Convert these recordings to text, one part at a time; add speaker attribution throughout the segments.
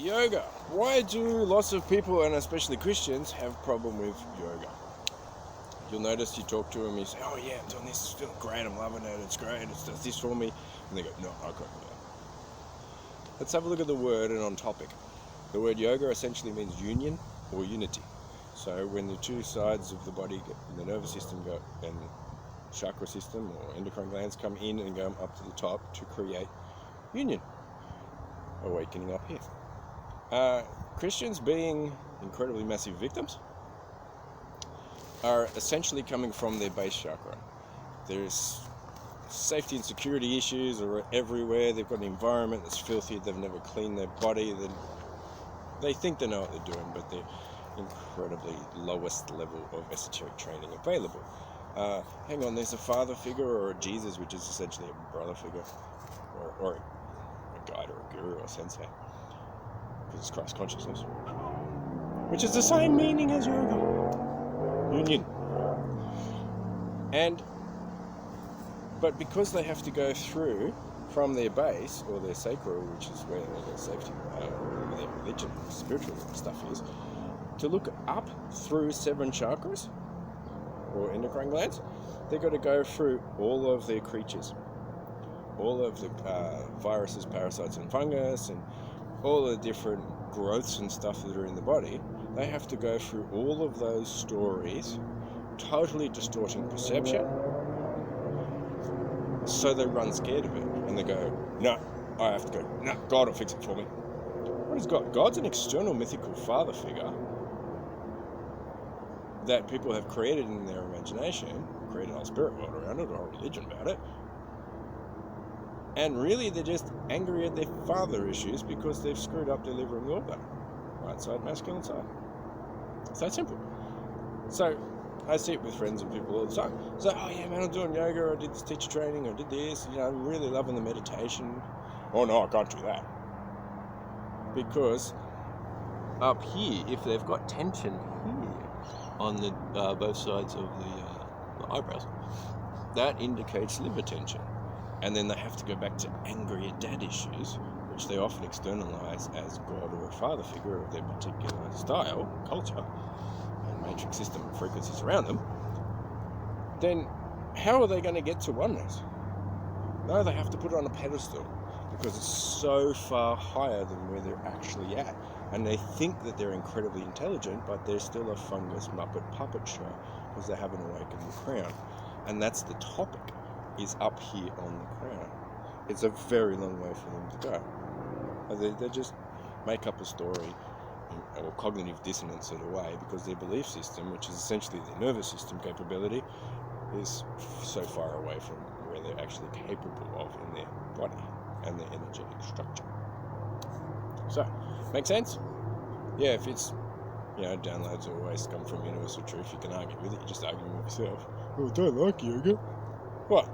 Speaker 1: yoga. Why do lots of people, and especially Christians, have problem with yoga? You'll notice you talk to them, you say, oh yeah, I'm doing this, it's feeling great, I'm loving it, it's great, it does this for me. And they go, no, I can't do that. Let's have a look at the word and on topic. The word yoga essentially means union or unity. So when the two sides of the body, the nervous system go, and chakra system or endocrine glands come in and go up to the top to create union, awakening up here. Christians, being incredibly massive victims, are essentially coming from their base chakra. There's safety and security issues are everywhere. They've got an environment that's filthy. They've never cleaned their body. They think they know what they're doing, but they're incredibly lowest level of esoteric training available. Hang on, there's a father figure or a Jesus, which is essentially a brother figure, or a guide or a guru or sensei, because it's Christ consciousness, which is the same meaning as yoga, union. But because they have to go through from their base or their sacral, which is where their safety, their religion, spiritual stuff is, to look up through 7 chakras or endocrine glands, they've got to go through all of their creatures, all of the viruses, parasites and fungus, and all the different growths and stuff that are in the body. They have to go through all of those stories, totally distorting perception, so they run scared of it, and they go, no, I have to go, no, God will fix it for me. What is God? God's an external mythical father figure that people have created in their imagination, created a whole spirit world around it, or a religion about it, and really they're just angry at their father issues because they've screwed up their liver and gallbladder, right side, masculine side. It's that simple. So I see it with friends and people all the time. So, oh yeah, man, I'm doing yoga, I did this teacher training, I did this, I'm really loving the meditation. Oh no, I can't do that. Because up here, if they've got tension here on the both sides of the eyebrows, that indicates liver tension. And then they have to go back to angry at dad issues, which they often externalize as God or a father figure of their particular style, culture, and matrix system and frequencies around them. Then how are they going to get to oneness? No, they have to put it on a pedestal because it's so far higher than where they're actually at. And they think that they're incredibly intelligent, but they're still a fungus muppet puppet show because they haven't awakened the crown. And that's the topic, is up here on the crown. It's a very long way for them to go. They just make up a story or cognitive dissonance in a way because their belief system, which is essentially their nervous system capability, is so far away from where they're actually capable of in their body and their energetic structure. So, make sense? Yeah, if it's, downloads always come from universal truth, you can argue with it, you're just arguing with yourself. Oh, I don't like yoga. What?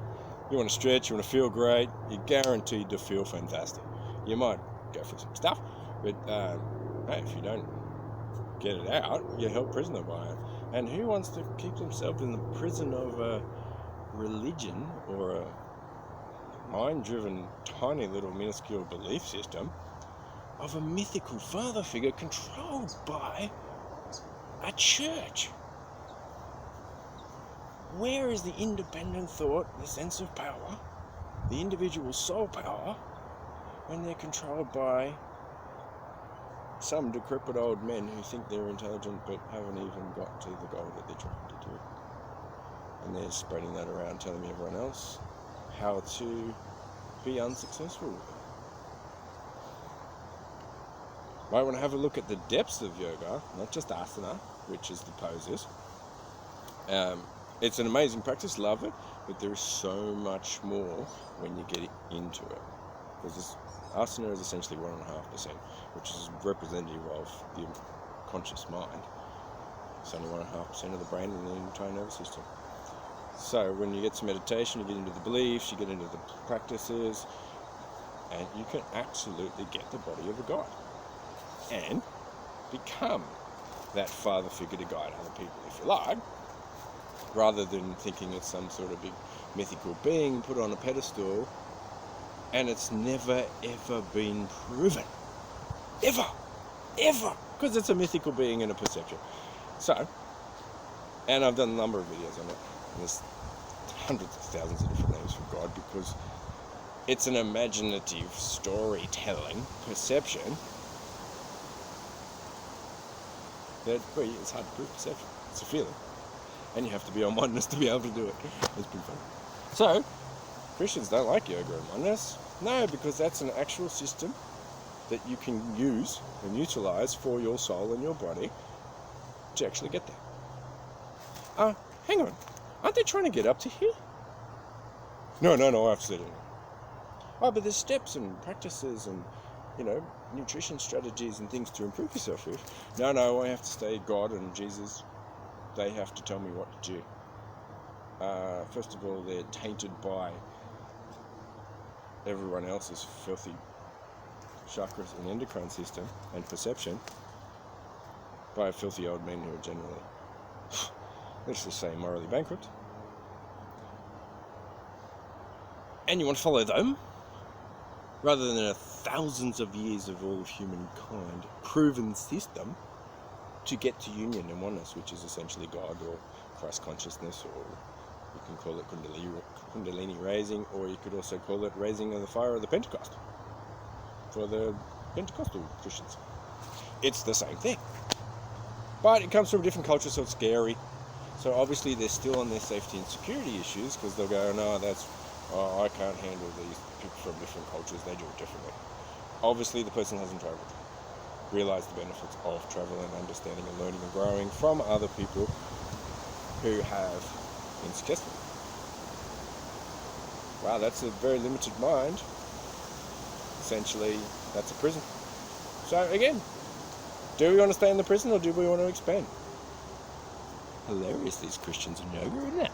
Speaker 1: You want to stretch, you want to feel great, you're guaranteed to feel fantastic. You might go through some stuff, but hey, if you don't get it out, you're held prisoner by it. And who wants to keep themselves in the prison of a religion or a mind-driven, tiny little minuscule belief system of a mythical father figure controlled by a church? Where is the independent thought, the sense of power, the individual soul power, when they're controlled by some decrepit old men who think they're intelligent but haven't even got to the goal that they're trying to do? And they're spreading that around, telling everyone else how to be unsuccessful with it. Might want to have a look at the depths of yoga, not just asana, which is the poses. It's an amazing practice, love it, but there is so much more when you get into it. Because asana is essentially 1.5%, which is representative of the conscious mind. It's only 1.5% of the brain and the entire nervous system. So when you get to meditation, you get into the beliefs, you get into the practices, and you can absolutely get the body of a god and become that father figure to guide other people, if you like, rather than thinking it's some sort of big mythical being put on a pedestal and it's never ever been proven. Ever. Because it's a mythical being and a perception. So, and I've done a number of videos on it. There's hundreds of thousands of different names for God because it's an imaginative storytelling perception that it's hard to prove perception. It's a feeling. And you have to be on oneness to be able to do it. It's pretty fun. So, Christians don't like yoga and oneness. No, because that's an actual system that you can use and utilize for your soul and your body to actually get there. Hang on. Aren't they trying to get up to here? No, I've said it. Oh, but there's steps and practices and, nutrition strategies and things to improve yourself with. No, I have to stay God and Jesus. They have to tell me what to do. First of all, they're tainted by everyone else's filthy chakras and endocrine system and perception by filthy old men who are generally, let's just say, morally bankrupt. And you want to follow them rather than thousands of years of all of humankind proven system to get to union and oneness, which is essentially God or Christ consciousness, or you can call it Kundalini raising, or you could also call it raising of the fire of the Pentecost for the Pentecostal Christians. It's the same thing, but it comes from a different culture, so it's scary. So obviously they're still on their safety and security issues because they'll go, no, I can't handle these people from different cultures, they do it differently. Obviously the person hasn't traveled, realized the benefits of travel and understanding and learning and growing from other people who have been successful. Wow, that's a very limited mind. Essentially, that's a prison. So again, do we want to stay in the prison or do we want to expand? Hilarious, these Christians and yoga, isn't it?